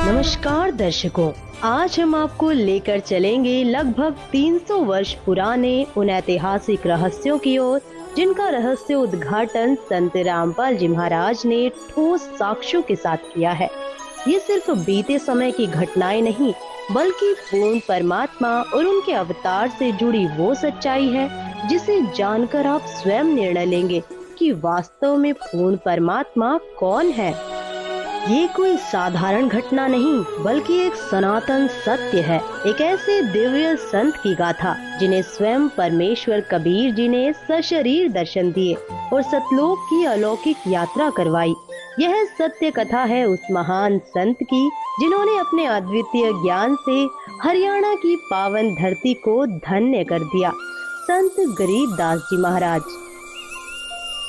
नमस्कार दर्शकों, आज हम आपको लेकर चलेंगे लगभग 300 वर्ष पुराने उन ऐतिहासिक रहस्यों की ओर जिनका रहस्य उद्घाटन संत रामपाल जी महाराज ने ठोस साक्ष्यों के साथ किया है। ये सिर्फ बीते समय की घटनाएं नहीं, बल्कि पूर्ण परमात्मा और उनके अवतार से जुड़ी वो सच्चाई है जिसे जानकर आप स्वयं निर्णय लेंगे कि वास्तव में पूर्ण परमात्मा कौन है। ये कोई साधारण घटना नहीं, बल्कि एक सनातन सत्य है। एक ऐसे दिव्य संत की गाथा जिन्हें स्वयं परमेश्वर कबीर जी ने सशरीर दर्शन दिए और सतलोक की अलौकिक यात्रा करवाई। यह सत्य कथा है उस महान संत की जिन्होंने अपने अद्वितीय ज्ञान से हरियाणा की पावन धरती को धन्य कर दिया। संत गरीबदास जी महाराज।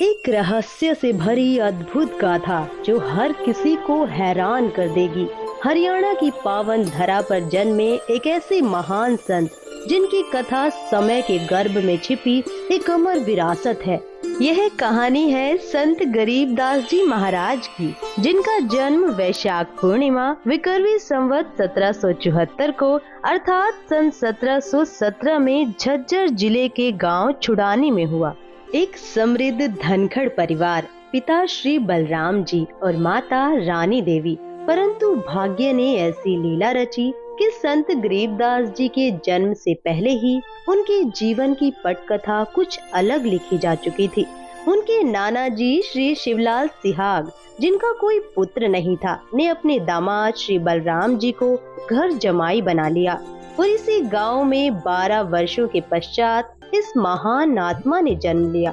एक रहस्य से भरी अद्भुत गाथा जो हर किसी को हैरान कर देगी। हरियाणा की पावन धरा पर जन्मे एक ऐसे महान संत जिनकी कथा समय के गर्भ में छिपी एक अमर विरासत है। यह कहानी है संत गरीबदास जी महाराज की, जिनका जन्म वैशाख पूर्णिमा विक्रमी संवत 1774 को अर्थात सन 1717 में झज्जर जिले के गांव छुड़ानी में हुआ। एक समृद्ध धनखड़ परिवार, पिता श्री बलराम जी और माता रानी देवी। परंतु भाग्य ने ऐसी लीला रची कि संत गरीबदास जी के जन्म से पहले ही उनके जीवन की पटकथा कुछ अलग लिखी जा चुकी थी। उनके नाना जी श्री शिवलाल सिहाग, जिनका कोई पुत्र नहीं था, ने अपने दामाद श्री बलराम जी को घर जमाई बना लिया और इसी गांव में 12 वर्षों के पश्चात इस महान आत्मा ने जन्म लिया।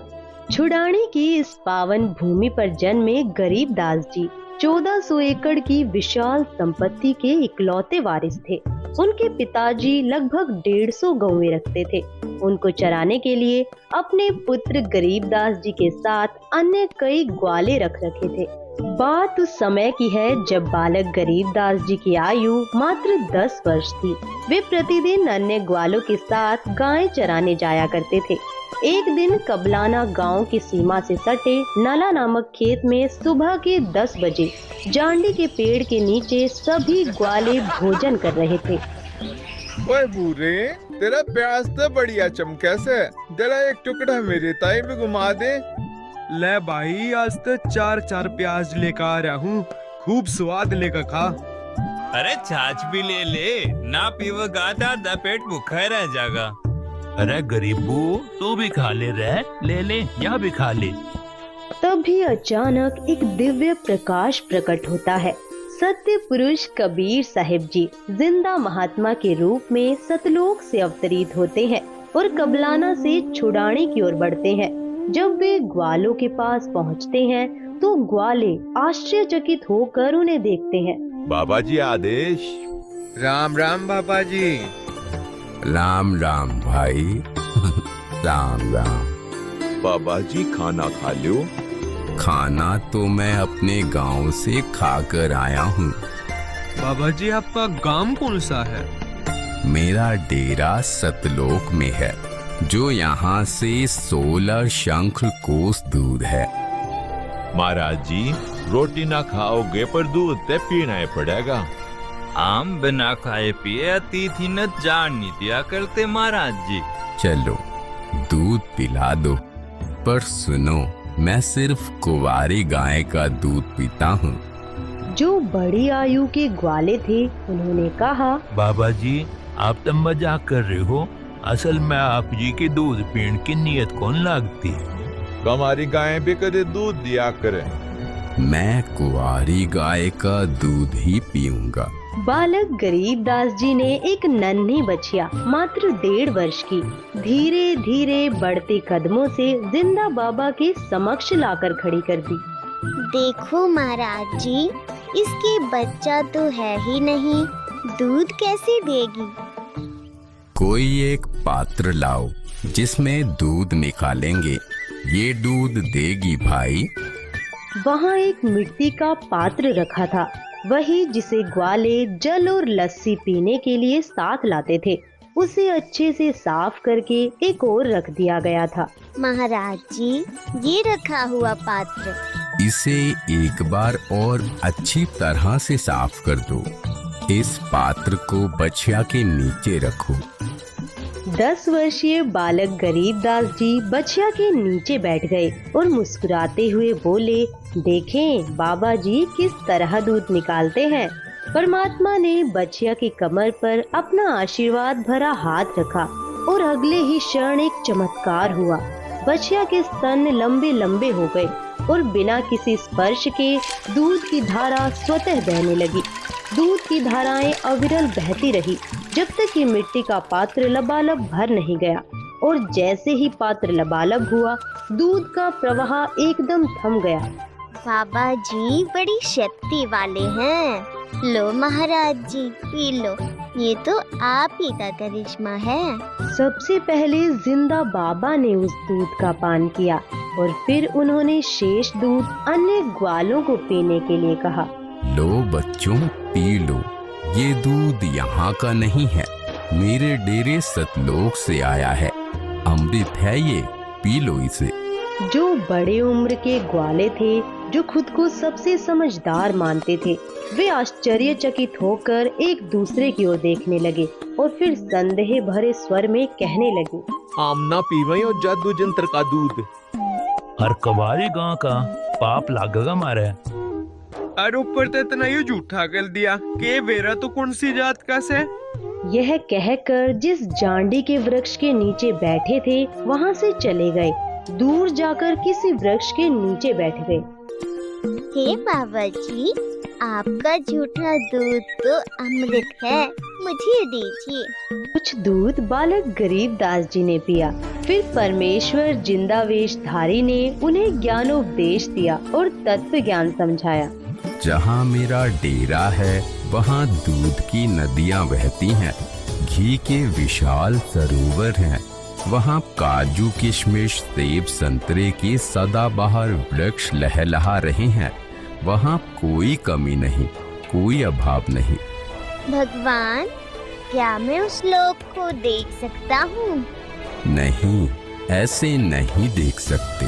छुड़ानी की इस पावन भूमि पर जन्मे गरीबदास जी 1400 एकड़ की विशाल संपत्ति के इकलौते वारिस थे। उनके पिताजी लगभग 150 गौवें रखते थे। उनको चराने के लिए अपने पुत्र गरीबदास जी के साथ अन्य कई ग्वाले रख रखे थे। बात उस समय की है जब बालक गरीबदास जी की आयु मात्र 10 वर्ष थी। वे प्रतिदिन अन्य ग्वालों के साथ गायें चराने जाया करते थे। एक दिन कबलाना गांव की सीमा से सटे नला नामक खेत में सुबह के 10 बजे जांडी के पेड़ के नीचे सभी ग्वाले भोजन कर रहे थे। ओए बूरे, तेरा प्याज तो बढ़िया चमके से, जरा एक टुकड़ा मेरे ताई में घुमा दे। ले भाई, आज तो 4 प्याज लेकर आ रहा हूँ, खूब स्वाद लेकर खा। अरे छाछ भी ले ले, ना पीवगा तो पेट भूखा रह जाएगा। अरे गरीबू, तू भी खा ले रे, ले ले, यहाँ भी खा ले। तभी अचानक एक दिव्य प्रकाश प्रकट होता है। सत्य पुरुष कबीर साहिब जी जिंदा महात्मा के रूप में सतलोक से अवतरित होते हैं और कबलाना से छुड़ानी की ओर बढ़ते हैं। जब वे ग्वालों के पास पहुंचते हैं तो ग्वाले आश्चर्यचकित होकर उन्हें देखते हैं। बाबा जी आदेश। राम राम बाबा जी। राम राम भाई। राम राम। बाबा जी खाना खा लो। खाना तो मैं अपने गांव से खाकर आया हूँ। बाबा जी, आपका गांव कौन सा है? मेरा डेरा सतलोक में है, जो यहाँ से 16 शंख कोस दूर है। महाराज जी, रोटी ना खाओगे पर दूध ते पीना ही पड़ेगा। आम बिना खाए पिए अतिथि न जान नहीं दिया करते महाराज जी। चलो दूध पिला दो, पर सुनो, मैं सिर्फ कुंवारी गाय का दूध पीता हूँ। जो बड़ी आयु के ग्वाले थे उन्होंने कहा, बाबा जी, आप तो मजाक कर रहे हो। असल में आप जी के दूध पीने की नीयत कौन लागती है? हमारी गाय भी कदे दूध दिया करे। मैं कुंवारी गाय का दूध ही पीऊंगा। बालक गरीबदास जी ने एक नन्ही बछिया मात्र 1.5 वर्ष की धीरे धीरे बढ़ते कदमों से जिंदा बाबा के समक्ष लाकर खड़ी कर दी। देखो महाराज जी, इसके बच्चा तो है ही नहीं, दूध कैसे देगी? कोई एक पात्र लाओ जिसमें दूध निकालेंगे, ये दूध देगी भाई। वहाँ एक मिट्टी का पात्र रखा था, वही जिसे ग्वाले जल और लस्सी पीने के लिए साथ लाते थे। उसे अच्छे से साफ करके एक और रख दिया गया था। महाराज जी, ये रखा हुआ पात्र, इसे एक बार और अच्छी तरह से साफ कर दो। इस पात्र को बछिया के नीचे रखो। 10 वर्षीय बालक गरीबदास जी बछिया के नीचे बैठ गए और मुस्कुराते हुए बोले, देखें बाबा जी किस तरह दूध निकालते हैं। परमात्मा ने बछिया की कमर पर अपना आशीर्वाद भरा हाथ रखा और अगले ही क्षण एक चमत्कार हुआ। बछिया के स्तन लंबे लंबे हो गए और बिना किसी स्पर्श के दूध की धारा स्वतः बहने लगी। दूध की धाराएं अविरल बहती रही जब तक कि मिट्टी का पात्र लबालब भर नहीं गया, और जैसे ही पात्र लबालब हुआ दूध का प्रवाह एकदम थम गया। बाबा जी बड़ी शक्ति वाले हैं। लो महाराज जी पी लो, ये तो आप ही का करिश्मा है। सबसे पहले जिंदा बाबा ने उस दूध का पान किया और फिर उन्होंने शेष दूध अन्य ग्वालों को पीने के लिए कहा। लो बच्चों पी लो, ये दूध यहाँ का नहीं है, मेरे डेरे सतलोक से आया है। अमृत है ये, पी लो इसे। जो बड़े उम्र के ग्वाले थे, जो खुद को सबसे समझदार मानते थे, वे आश्चर्यचकित होकर एक दूसरे की ओर देखने लगे और फिर संदेह भरे स्वर में कहने लगे, आमना पीवे और जादू जंत्र का दूध। हर कवारी गांव का पाप लागेगा मारे। और ऊपर तो इतना ही झूठा कर दिया कि वेरा तो कौन सी जात का से। यह कहकर जिस जांडी के वृक्ष के नीचे बैठे थे वहाँ से चले गए। दूर जाकर किसी वृक्ष के नीचे बैठ गए। हे बाबा जी, आपका झूठा दूध तो अमृत है, मुझे दीजिए। कुछ दूध बालक गरीबदास जी ने पिया। फिर परमेश्वर जिंदावेशधारी ने उन्हें ज्ञानोपदेश दिया और तत्व ज्ञान समझाया। जहाँ मेरा डेरा है वहाँ दूध की नदियाँ बहती हैं, घी के विशाल सरोवर हैं, वहाँ काजू किशमिश सेब संतरे के सदाबहार वृक्ष लहलहा रहे हैं, वहाँ कोई कमी नहीं, कोई अभाव नहीं। भगवान, क्या मैं उस लोक को देख सकता हूँ? नहीं, ऐसे नहीं देख सकते।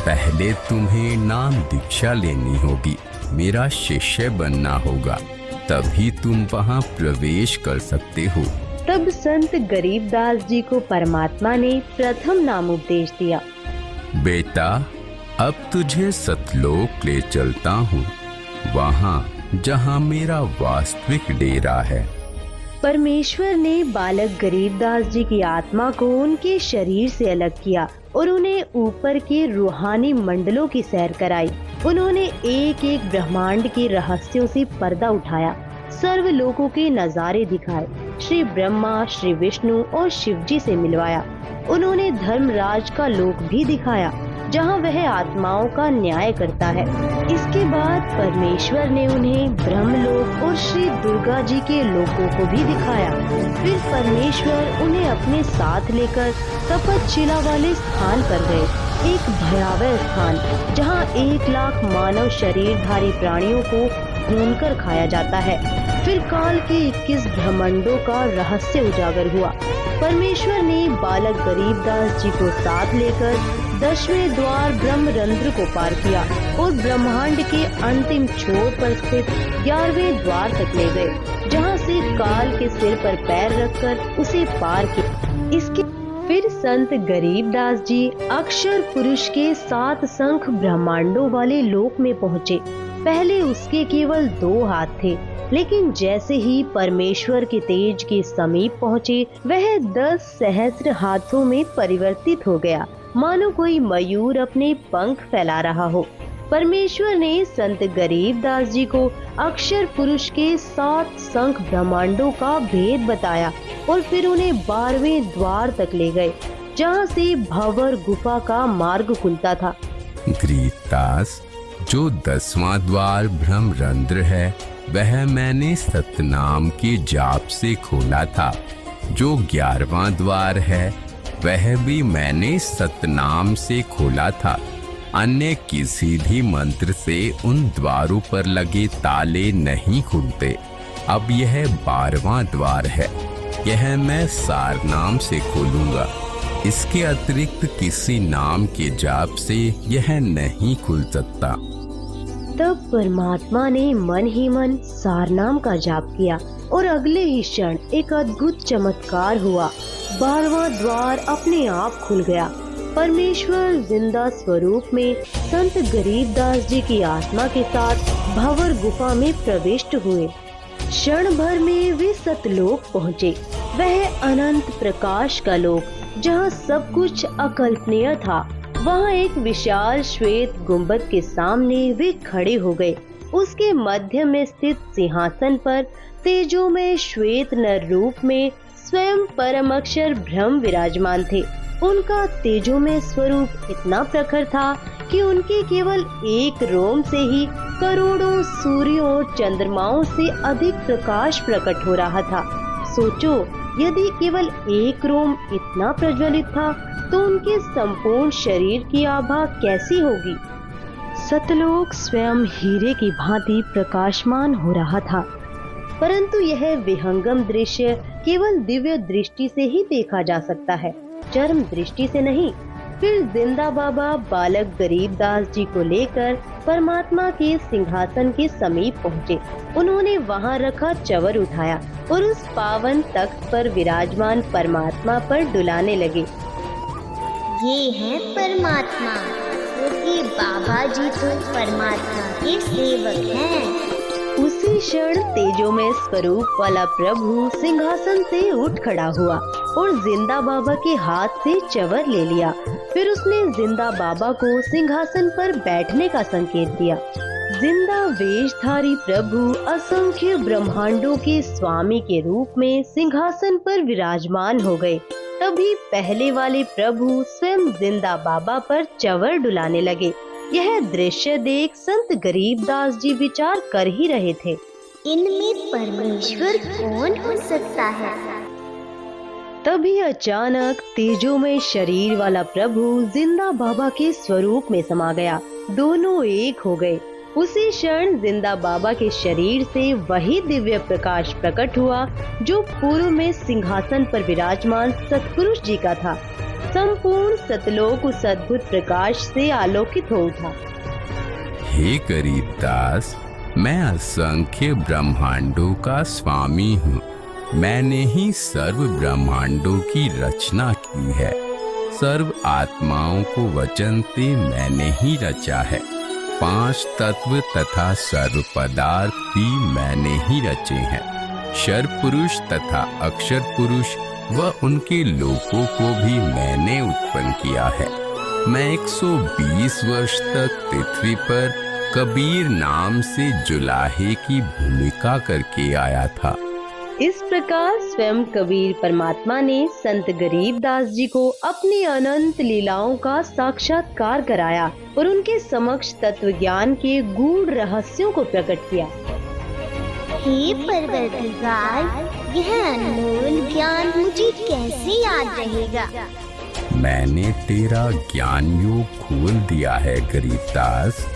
पहले तुम्हें नाम दीक्षा लेनी होगी, मेरा शिष्य बनना होगा, तभी तुम वहाँ प्रवेश कर सकते हो। तब संत गरीबदास जी को परमात्मा ने प्रथम नाम उपदेश दिया। बेटा, अब तुझे सतलोक ले चलता हूँ, वहाँ जहाँ मेरा वास्तविक डेरा है। परमेश्वर ने बालक गरीबदास जी की आत्मा को उनके शरीर से अलग किया और उन्हें ऊपर के रूहानी मंडलों की सैर कराई। उन्होंने एक एक ब्रह्मांड के रहस्यों से पर्दा उठाया, सर्व लोकों के नजारे दिखाए, श्री ब्रह्मा, श्री विष्णु और शिव जी से मिलवाया। उन्होंने धर्मराज का लोक भी दिखाया जहाँ वह आत्माओं का न्याय करता है। इसके बाद परमेश्वर ने उन्हें ब्रह्मलोक और श्री दुर्गा जी के लोकों को भी दिखाया। फिर परमेश्वर उन्हें अपने साथ लेकर तपतशिला वाले स्थान पर गए, एक भयावह स्थान जहाँ 1 लाख मानव शरीरधारी प्राणियों को भूनकर खाया जाता है। फिर काल के 21 ब्रह्मांडों का रहस्य उजागर हुआ। परमेश्वर ने बालक गरीबदास जी को साथ लेकर 10वें द्वार ब्रह्मरंध्र को पार किया और ब्रह्मांड के अंतिम छोर पर स्थित 11वें द्वार तक ले गए, जहाँ से काल के सिर पर पैर रखकर उसे पार किया। इसके फिर संत गरीबदास जी अक्षर पुरुष के 7 संख ब्रह्मांडों वाले लोक में पहुँचे। पहले उसके केवल 2 हाथ थे, लेकिन जैसे ही परमेश्वर के तेज के समीप पहुँचे, वह 10 सहस्त्र हाथों में परिवर्तित हो गया, मानो कोई मयूर अपने पंख फैला रहा हो। परमेश्वर ने संत गरीबदास जी को अक्षर पुरुष के 7 संख ब्रह्मांडों का भेद बताया और फिर उन्हें 12वें द्वार तक ले गए, जहाँ से भंवर गुफा का मार्ग खुलता था। गरीबदास, जो 10वां द्वार ब्रह्मरंध्र है वह मैंने सतनाम के जाप से खोला था। जो 11वां द्वार है वह भी मैंने सतनाम से खोला था। अन्य किसी भी मंत्र से उन द्वारों पर लगे ताले नहीं खुलते। अब यह 12वां द्वार है, यह मैं सारनाम से खोलूंगा। इसके अतिरिक्त किसी नाम के जाप से यह नहीं खुल सकता। तब परमात्मा ने मन ही मन सारनाम का जाप किया और अगले ही क्षण एक अद्भुत चमत्कार हुआ। 12वां द्वार अपने आप खुल गया। परमेश्वर जिंदा स्वरूप में संत गरीबदास जी की आत्मा के साथ भंवर गुफा में प्रविष्ट हुए। क्षण भर में वे सतलोक पहुँचे। वह अनंत प्रकाश का लोक जहाँ सब कुछ अकल्पनीय था। वहाँ एक विशाल श्वेत गुंबद के सामने वे खड़े हो गए। उसके मध्य में स्थित सिंहासन पर तेजोमय श्वेत नर रूप में स्वयं परम अक्षर ब्रह्म विराजमान थे। उनका तेजोमय स्वरूप इतना प्रखर था कि उनके केवल एक रोम से ही करोड़ों सूर्यों और चंद्रमाओं से अधिक प्रकाश प्रकट हो रहा था। सोचो, यदि केवल एक रोम इतना प्रज्वलित था तो उनके संपूर्ण शरीर की आभा कैसी होगी। सतलोक स्वयं हीरे की भांति प्रकाशमान हो रहा था, परंतु यह विहंगम दृश्य केवल दिव्य दृष्टि से ही देखा जा सकता है, चर्म दृष्टि से नहीं। फिर जिंदा बाबा बालक गरीबदास जी को लेकर परमात्मा के सिंहासन के समीप पहुँचे। उन्होंने वहाँ रखा चवर उठाया और उस पावन तख्त पर विराजमान परमात्मा पर डुलाने लगे। ये है परमात्मा, क्योंकि बाबा जी तो परमात्मा के सेवक हैं। उसी क्षण तेजोमय स्वरूप वाला प्रभु सिंहासन से उठ खड़ा हुआ और जिंदा बाबा के हाथ से चवर ले लिया। फिर उसने जिंदा बाबा को सिंहासन पर बैठने का संकेत दिया। जिंदा वेशधारी प्रभु असंख्य ब्रह्मांडों के स्वामी के रूप में सिंहासन पर विराजमान हो गए। तभी पहले वाले प्रभु स्वयं जिंदा बाबा पर चवर डुलाने लगे। यह दृश्य देख संत गरीबदास जी विचार कर ही रहे थे, इनमें परमेश्वर कौन हो सकता है। तभी अचानक तेजोमय शरीर वाला प्रभु जिंदा बाबा के स्वरूप में समा गया। दोनों एक हो गए। उसी क्षण जिंदा बाबा के शरीर से वही दिव्य प्रकाश प्रकट हुआ जो पूर्व में सिंहासन पर विराजमान सतपुरुष जी का था। संपूर्ण सतलोक उस अद्भुत प्रकाश से आलोकित हो उठा। हे गरीबदास, मैं असंख्य ब्रह्मांडों का स्वामी हूँ। मैंने ही सर्व ब्रह्मांडों की रचना की है। सर्व आत्माओं को वचन से मैंने ही रचा है। 5 तत्व तथा सर्व पदार्थ भी मैंने ही रचे हैं। क्षर पुरुष तथा अक्षर पुरुष व उनके लोकों को भी मैंने उत्पन्न किया है। मैं 120 वर्ष तक पृथ्वी पर कबीर नाम से जुलाहे की भूमिका करके आया था। इस प्रकार स्वयं कबीर परमात्मा ने संत गरीबदास जी को अपनी अनंत लीलाओं का साक्षात्कार कराया और उनके समक्ष तत्व ज्ञान के गूढ़ रहस्यों को प्रकट किया। हे परवरदिगार, यह अनमोल ज्ञान मुझे कैसे याद रहेगा। मैंने तेरा ज्ञान योग खोल दिया है गरीबदास।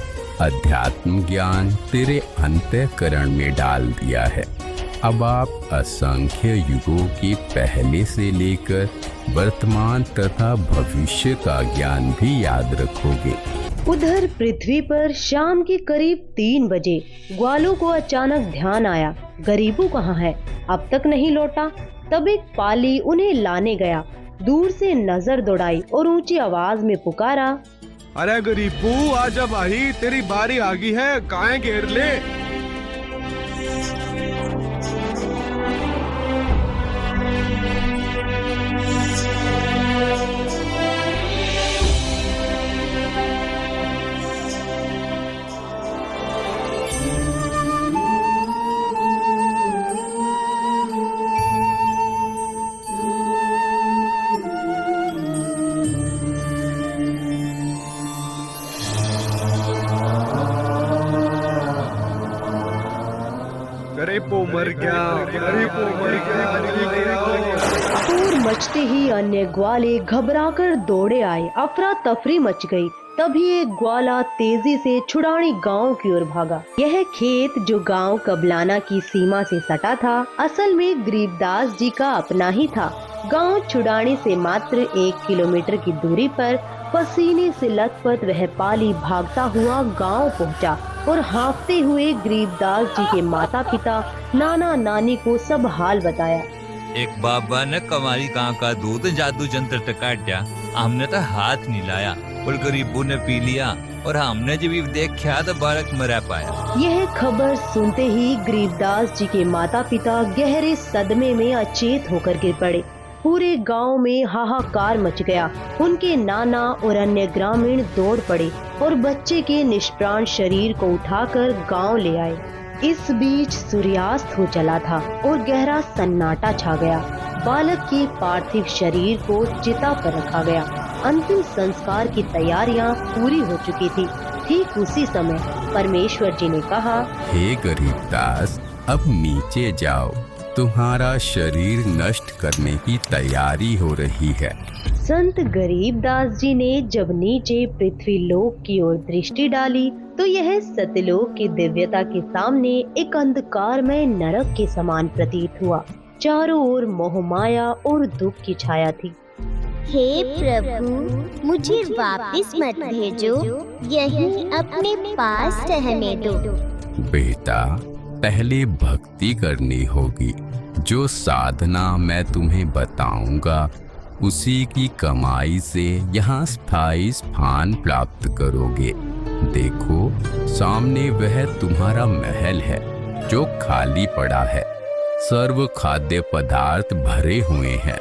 अध्यात्म ज्ञान तेरे अंतःकरण में डाल दिया है। अब आप असंख्य युगों के पहले से लेकर वर्तमान तथा भविष्य का ज्ञान भी याद रखोगे। उधर पृथ्वी पर शाम के करीब 3 बजे ग्वालों को अचानक ध्यान आया, गरीबू कहाँ है, अब तक नहीं लौटा। तब एक पाली उन्हें लाने गया। दूर से नजर दौड़ाई और ऊंची आवाज में पुकारा, अरे गरीबू आजा भाई, तेरी बारी आ गई है, काहे घेर ले। मर गया, शोर मचते ही अन्य ग्वाले घबराकर दौड़े आए। अफरा तफरी मच गई। तभी एक ग्वाला तेजी से छुड़ानी गांव की ओर भागा। यह खेत जो गांव कबलाना की सीमा से सटा था, असल में गरीबदास जी का अपना ही था। गांव छुड़ानी से मात्र 1 किलोमीटर की दूरी पर पसीने से लथपथ वह पाली भागता हुआ गांव पहुंचा। और हाँफते हुए गरीबदास जी के माता पिता नाना नानी को सब हाल बताया। एक बाबा ने कमारी गां का दूध जादू जंत्र टकाट्या, हमने तो हाथ नहीं लाया और गरीबों ने पी लिया और हमने जब देखा तो बालक मरा पाया। यह खबर सुनते ही गरीबदास जी के माता पिता गहरे सदमे में अचेत होकर गिर पड़े। पूरे गांव में हाहाकार मच गया। उनके नाना और अन्य ग्रामीण दौड़ पड़े और बच्चे के निष्प्राण शरीर को उठाकर गांव ले आए। इस बीच सूर्यास्त हो चला था और गहरा सन्नाटा छा गया। बालक के पार्थिव शरीर को चिता पर रखा गया। अंतिम संस्कार की तैयारियां पूरी हो चुकी थी। ठीक उसी समय परमेश्वर जी ने कहा, हे गरीबदास, अब नीचे जाओ, तुम्हारा शरीर नष्ट करने की तैयारी हो रही है। संत गरीबदास जी ने जब नीचे पृथ्वी लोक की ओर दृष्टि डाली तो यह सतलोक की दिव्यता के सामने एक अंधकारमय नरक के समान प्रतीत हुआ। चारों ओर मोहमाया और दुख की छाया थी। हे प्रभु, मुझे वापस मत भेजो, यहीं अपने पास रहने दो। बेटा, पहले भक्ति करनी होगी। जो साधना मैं तुम्हें बताऊंगा उसी की कमाई से यहाँ स्थायी स्थान प्राप्त करोगे। देखो, सामने वह तुम्हारा महल है जो खाली पड़ा है। सर्व खाद्य पदार्थ भरे हुए हैं।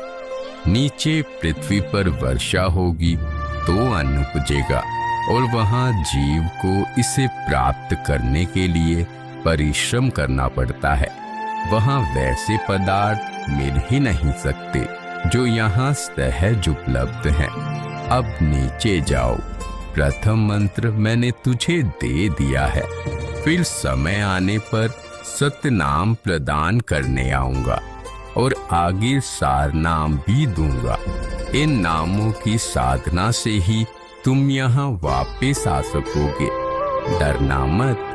नीचे पृथ्वी पर वर्षा होगी तो अन्न उपजेगा और वहाँ जीव को इसे प्राप्त करने के लिए परिश्रम करना पड़ता है। वहाँ वैसे पदार्थ मिल ही नहीं सकते जो यहाँ सहज उपलब्ध हैं। अब नीचे जाओ। प्रथम मंत्र मैंने तुझे दे दिया है, फिर समय आने पर सत्य नाम प्रदान करने आऊंगा और आगे सार नाम भी दूंगा। इन नामों की साधना से ही तुम यहाँ वापस आ सकोगे। डरना मत,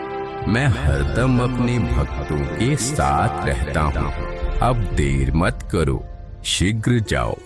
मैं हरदम अपने भक्तों के साथ रहता हूँ। अब देर मत करो, शीघ्र जाओ।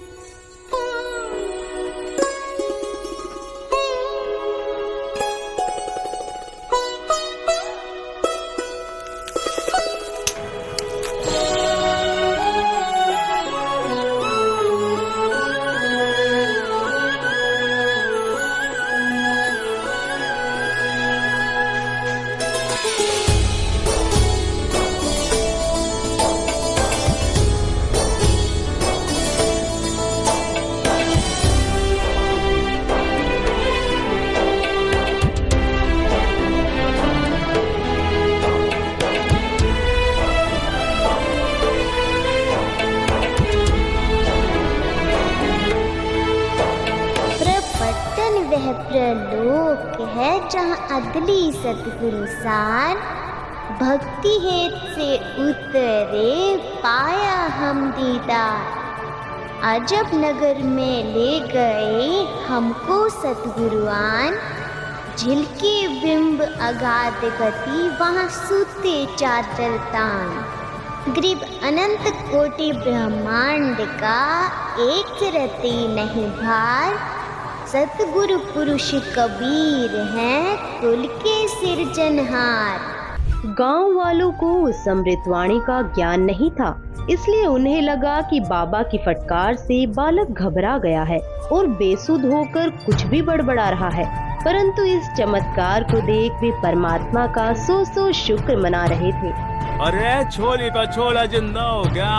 वह प्रलोक है जहाँ अगली सतगुरु सार भक्ति हेत से उतरे पाया हम दीदार। अजब नगर में ले गए हमको सतगुरुआन, झिलके बिंब अगाध गति वहाँ सूते चादर तान। ग्रीब अनंत कोटि ब्रह्मांड का एक रति नहीं भार। सतगुरु पुरुष कबीर हैं कुल के सिरजनहार। गांव वालों को उस अमृतवाणी का ज्ञान नहीं था, इसलिए उन्हें लगा कि बाबा की फटकार से बालक घबरा गया है और बेसुध होकर कुछ भी बड़बड़ा रहा है। परंतु इस चमत्कार को देख वे परमात्मा का सौ शुक्र मना रहे थे। अरे छोली का छोला जिंदा हो गया।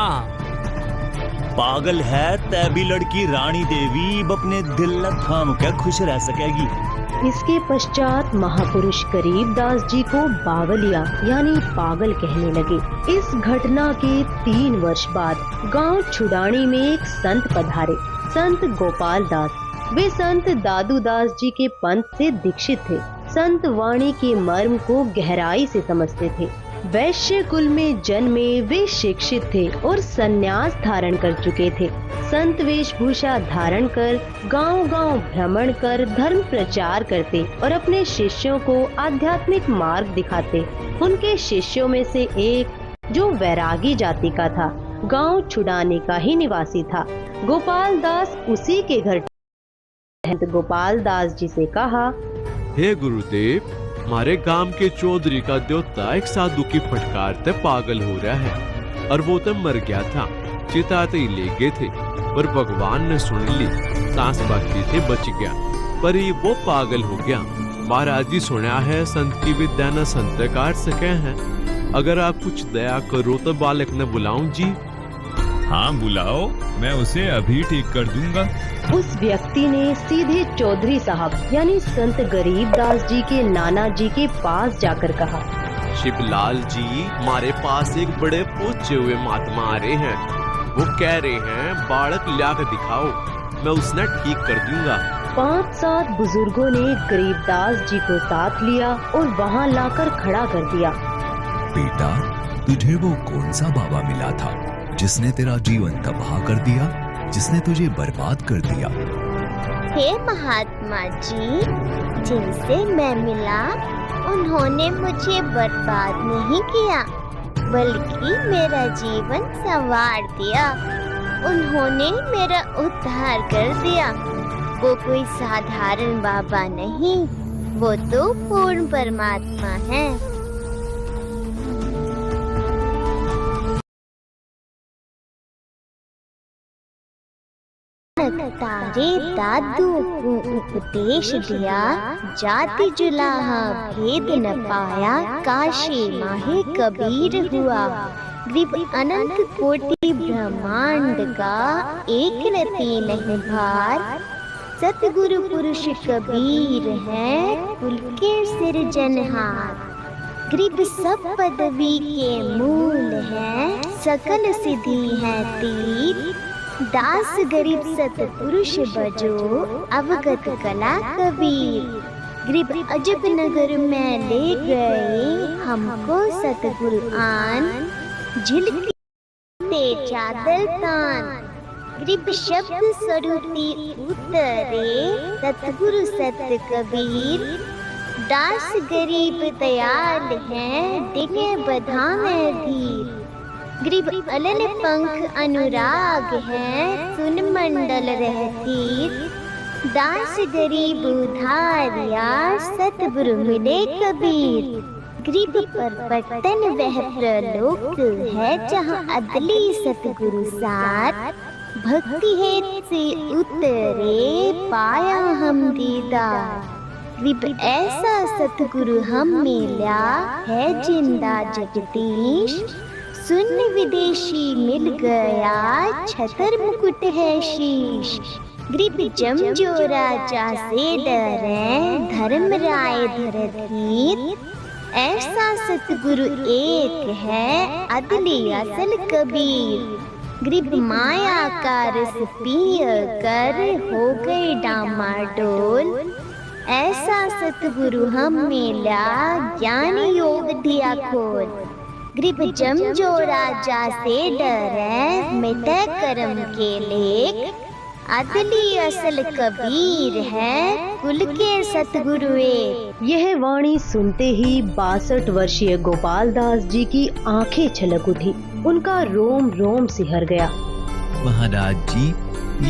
पागल है तभी लड़की रानी देवी अपने दिल थाम के खुश रह सकेगी। इसके पश्चात महापुरुष गरीबदास जी को बावलिया यानी पागल कहने लगे। इस घटना के 3 वर्ष बाद गांव छुडानी में एक संत पधारे, संत गोपाल दास। वे संत दादू दास जी के पंथ से दीक्षित थे। संत वाणी के मर्म को गहराई से समझते थे। वैश्य कुल में जन्मे वे शिक्षित थे और संन्यास धारण कर चुके थे। संत वेशभूषा धारण कर गांव-गांव भ्रमण कर धर्म प्रचार करते और अपने शिष्यों को आध्यात्मिक मार्ग दिखाते। उनके शिष्यों में से एक जो वैरागी जाति का था, गांव छुडाने का ही निवासी था। गोपाल दास उसी के घर। गोपाल दास जी से कहा, हे गुरुदेव, हमारे गांव के चौधरी का देवता एक साधु की फटकार से पागल हो रहा है और वो तो मर गया था। चिताते ही ले गए थे पर भगवान ने सुन ली, सांस बाकी थे बच गया, पर ये वो पागल हो गया। महाराज जी सुना है संत की विद्या न संत काट सके हैं। अगर आप कुछ दया करो तो बालक ने बुलाऊं जी। हाँ बुलाओ, मैं उसे अभी ठीक कर दूंगा। उस व्यक्ति ने सीधे चौधरी साहब यानी संत गरीबदास जी के नाना जी के पास जाकर कहा, शिवलाल जी, हमारे पास एक बड़े पूछे हुए महात्मा आ रहे हैं। वो कह रहे हैं बालक लाकर दिखाओ, मैं उसने ठीक कर दूंगा। 5-7 बुजुर्गों ने गरीबदास जी को साथ लिया और वहाँ लाकर खड़ा कर दिया। बेटा, तुझे वो कौन सा बाबा मिला था जिसने तेरा जीवन तबाह कर दिया, जिसने तुझे बर्बाद कर दिया? हे महात्मा जी, जिनसे मैं मिला उन्होंने मुझे बर्बाद नहीं किया बल्कि मेरा जीवन संवार दिया। उन्होंने मेरा उद्धार कर दिया। वो कोई साधारण बाबा नहीं, वो तो पूर्ण परमात्मा है। तारे दादू को उपदेश दिया, जाति जुलाहा भेद न पाया, काशी माहे कबीर हुआ। ग्रीब अनंत कोटि ब्रह्मांड का एक रति नहीं भार, सतगुरु पुरुष कबीर है कुल के सिरजनहार। ग्रीब सब पदवी के मूल है, सकल सिद्धि है तीर। दास गरीब सतपुरुष बजो, अवगत कला कबीर। ग्रीब अजब नगर में ले गए हमको सतगुरु आन, झिलते चादर तान। ग्रीब शब्द स्वरूपी उतरे, सतगुरु सत कबीर। दास गरीब दयाल है, दिखे बधावे धीर। ग्रीब अलल पंख अनुराग है, सुन मंडल रहती। दास गरीब उधारिया, सतगुरु मिले कबीर। ग्रीब पर पटन वह प्रलोक है, जहाँ अदली सतगुरु साथ। भक्ति हेत से उतरे, पाया हम दीदार। ग्रीब ऐसा सतगुरु हम मिला है, जिंदा जगदीश। सुन विदेशी मिल गया, छतर मुकुट है शीश। ग्रीब जमजो राजा से डरे, धर्म राय धरधीर। ऐसा सतगुरु एक है, अदली असल कबीर। ग्रीब माया का रस पिय कर, हो गए डामाडोल। ऐसा सतगुरु हम मिला, ज्ञान योग दिया खोल। ग्रीब जमजो राजा से डरे, मिटे कर्म के लेख। अदली असल कबीर है, कुल के सतगुरु एक। यह वाणी सुनते ही 62 वर्षीय गोपाल दास जी की आंखें छलक उठी, उनका रोम रोम सिहर गया। महाराज जी,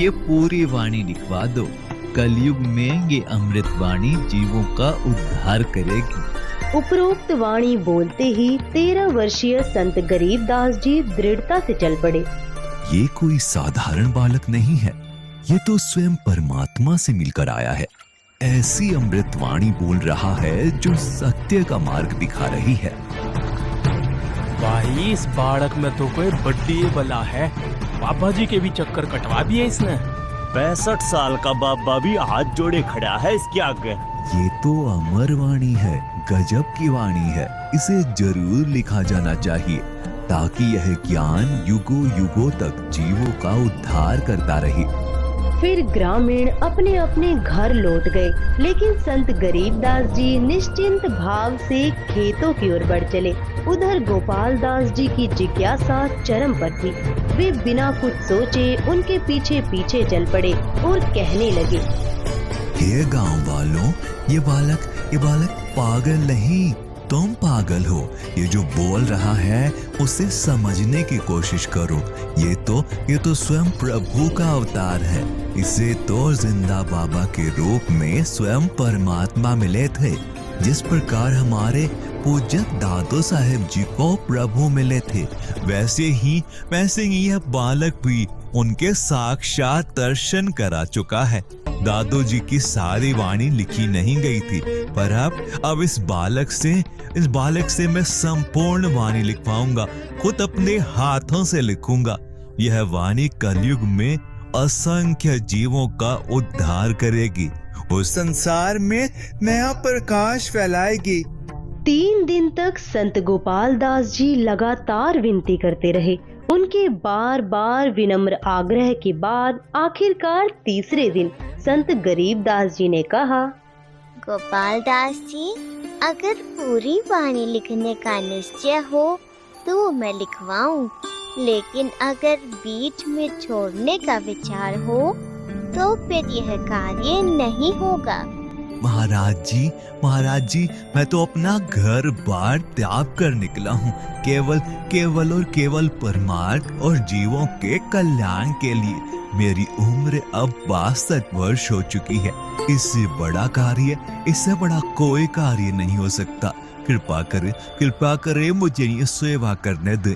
ये पूरी वाणी लिखवा दो। कलयुग में ये अमृत वाणी जीवों का उद्धार करेगी। उपरोक्त वाणी बोलते ही 13 वर्षीय संत गरीबदास जी दृढ़ता से चल पड़े। ये कोई साधारण बालक नहीं है, ये तो स्वयं परमात्मा से मिलकर आया है। ऐसी अमृत वाणी बोल रहा है जो सत्य का मार्ग दिखा रही है। भाई, इस बालक में तो कोई बड्डी बला है। बाबा जी के भी चक्कर कटवा दिए इसने। 65 साल का बाबा भी हाथ जोड़े खड़ा है इसके आगे। ये तो अमर वाणी है, गजब की वाणी है। इसे जरूर लिखा जाना चाहिए ताकि यह ज्ञान युगों युगों तक जीवों का उद्धार करता रहे। फिर ग्रामीण अपने अपने घर लौट गए, लेकिन संत गरीबदास जी निश्चिंत भाव से खेतों की ओर बढ़ चले। उधर गोपाल दास जी की जिज्ञासा चरम पर थी। वे बिना कुछ सोचे उनके पीछे पीछे चल पड़े और कहने लगे, हे गांव वालों, ये बालक पागल नहीं, तुम पागल हो। ये जो बोल रहा है उसे समझने की कोशिश करो। ये तो स्वयं प्रभु का अवतार है। इसे तो जिंदा बाबा के रूप में स्वयं परमात्मा मिले थे। जिस प्रकार हमारे पूज्य दादो साहेब जी को प्रभु मिले थे, वैसे ही यह बालक भी उनके साक्षात दर्शन करा चुका है। दादो जी की सारी वाणी लिखी नहीं गई थी, पर अब इस बालक से मैं संपूर्ण वाणी लिखवाऊंगा, खुद अपने हाथों से लिखूंगा। यह वाणी कलयुग में असंख्य जीवों का उद्धार करेगी, उस संसार में नया प्रकाश फैलाएगी। 3 दिन तक संत गोपाल दास जी लगातार विनती करते रहे। उनके बार बार विनम्र आग्रह के बाद आखिरकार तीसरे दिन संत गरीब दास जी ने कहा, गोपाल दास जी, अगर पूरी वाणी लिखने का निश्चय हो तो मैं लिखवाऊं, लेकिन अगर बीच में छोड़ने का विचार हो तो फिर यह कार्य नहीं होगा। महाराज जी, मैं तो अपना घर बार त्याग कर निकला हूँ, केवल परमार्थ और जीवों के कल्याण के लिए। मेरी उम्र अब 62 वर्ष हो चुकी है। इससे बड़ा कोई कार्य नहीं हो सकता। कृपा करे मुझे ये सेवा करने दे।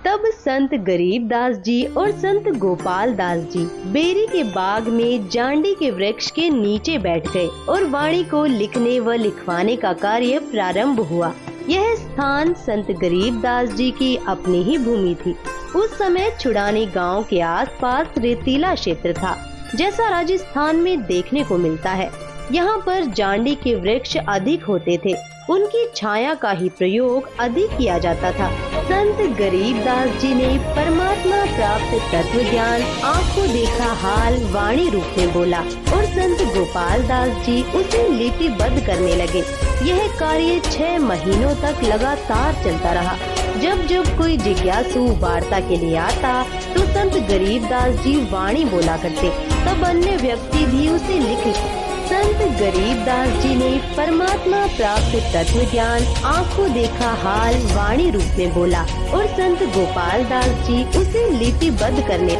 तब संत गरीब दास जी और संत गोपाल दास जी बेरी के बाग में जांडी के वृक्ष के नीचे बैठ गए और वाणी को लिखने व लिखवाने का कार्य प्रारंभ हुआ। यह स्थान संत गरीब दास जी की अपनी ही भूमि थी। उस समय छुड़ानी गांव के आसपास रेतीला क्षेत्र था, जैसा राजस्थान में देखने को मिलता है। यहाँ पर जांडी के वृक्ष अधिक होते थे, उनकी छाया का ही प्रयोग अधिक किया जाता था। संत गरीब दास जी ने परमात्मा प्राप्त तत्व ज्ञान आँख को देखा हाल वाणी रूप में बोला और संत गोपाल दास जी उसे लिपिबद्ध करने लगे। यह कार्य 6 महीनों तक लगातार चलता रहा। जब कोई जिज्ञासु वार्ता के लिए आता तो संत गरीब दास जी वाणी बोला करते, तब अन्य व्यक्ति भी उसे लिखते। संत गरीब दास जी ने परमात्मा प्राप्त तत्व ज्ञान आँख को देखा हाल वाणी रूप में बोला और संत गोपाल दास जी उसे लिपिबद्ध करने।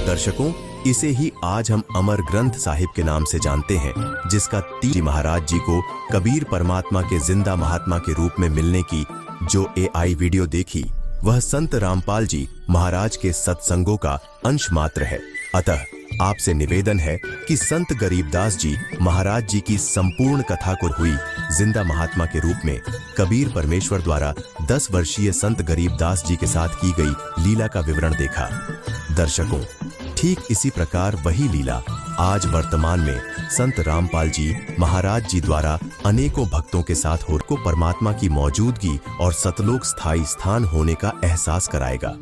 दर्शकों, इसे ही आज हम अमर ग्रंथ साहिब के नाम से जानते हैं, जिसका तीन महाराज जी को कबीर परमात्मा के जिंदा महात्मा के रूप में मिलने की जो AI वीडियो देखी, वह संत रामपाल जी महाराज के सत्संगों का अंश मात्र है। अतः आपसे निवेदन है कि संत गरीबदास जी महाराज जी की संपूर्ण कथा को हुई जिंदा महात्मा के रूप में कबीर परमेश्वर द्वारा 10 वर्षीय संत गरीबदास जी के साथ की गई लीला का विवरण देखा। दर्शकों, ठीक इसी प्रकार वही लीला आज वर्तमान में संत रामपाल जी महाराज जी द्वारा अनेकों भक्तों के साथ हो को परमात्मा की मौजूदगी और सतलोक स्थायी स्थान होने का एहसास कराएगा।